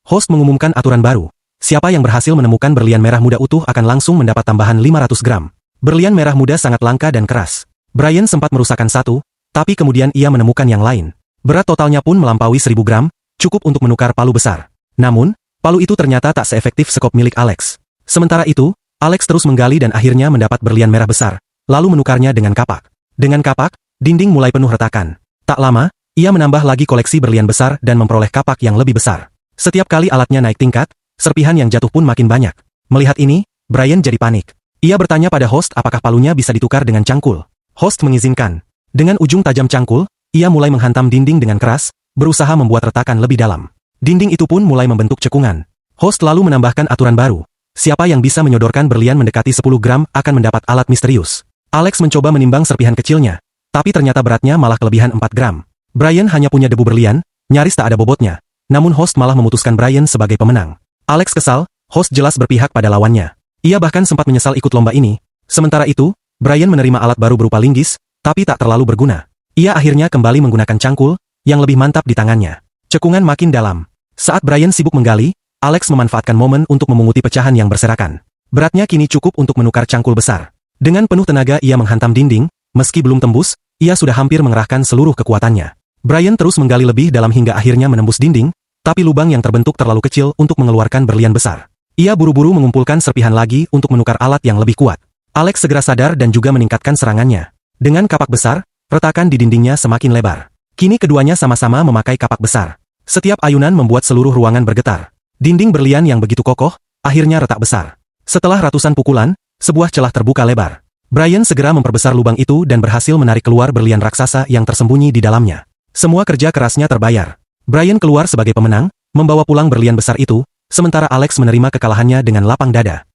Host mengumumkan aturan baru. Siapa yang berhasil menemukan berlian merah muda utuh akan langsung mendapat tambahan 500 gram. Berlian merah muda sangat langka dan keras. Brian sempat merusakkan satu, tapi kemudian ia menemukan yang lain. Berat totalnya pun melampaui 1000 gram, cukup untuk menukar palu besar. Namun, palu itu ternyata tak seefektif sekop milik Alex. Sementara itu, Alex terus menggali dan akhirnya mendapat berlian merah besar, lalu menukarnya dengan kapak. Dengan kapak, dinding mulai penuh retakan. Tak lama, ia menambah lagi koleksi berlian besar dan memperoleh kapak yang lebih besar. Setiap kali alatnya naik tingkat, serpihan yang jatuh pun makin banyak. Melihat ini, Brian jadi panik. Ia bertanya pada host apakah palunya bisa ditukar dengan cangkul. Host mengizinkan. Dengan ujung tajam cangkul, ia mulai menghantam dinding dengan keras, berusaha membuat retakan lebih dalam. Dinding itu pun mulai membentuk cekungan. Host lalu menambahkan aturan baru. Siapa yang bisa menyodorkan berlian mendekati 10 gram akan mendapat alat misterius. Alex mencoba menimbang serpihan kecilnya, tapi ternyata beratnya malah kelebihan 4 gram. Brian hanya punya debu berlian, nyaris tak ada bobotnya. Namun host malah memutuskan Brian sebagai pemenang. Alex kesal, host jelas berpihak pada lawannya. Ia bahkan sempat menyesal ikut lomba ini. Sementara itu, Brian menerima alat baru berupa linggis, tapi tak terlalu berguna. Ia akhirnya kembali menggunakan cangkul, yang lebih mantap di tangannya. Cekungan makin dalam. Saat Brian sibuk menggali, Alex memanfaatkan momen untuk memunguti pecahan yang berserakan. Beratnya kini cukup untuk menukar cangkul besar. Dengan penuh tenaga ia menghantam dinding, meski belum tembus, ia sudah hampir mengerahkan seluruh kekuatannya. Brian terus menggali lebih dalam hingga akhirnya menembus dinding, tapi lubang yang terbentuk terlalu kecil untuk mengeluarkan berlian besar. Ia buru-buru mengumpulkan serpihan lagi untuk menukar alat yang lebih kuat. Alex segera sadar dan juga meningkatkan serangannya. Dengan kapak besar, retakan di dindingnya semakin lebar. Kini keduanya sama-sama memakai kapak besar. Setiap ayunan membuat seluruh ruangan bergetar. Dinding berlian yang begitu kokoh, akhirnya retak besar. Setelah ratusan pukulan, sebuah celah terbuka lebar. Brian segera memperbesar lubang itu dan berhasil menarik keluar berlian raksasa yang tersembunyi di dalamnya. Semua kerja kerasnya terbayar. Brian keluar sebagai pemenang, membawa pulang berlian besar itu, sementara Alex menerima kekalahannya dengan lapang dada.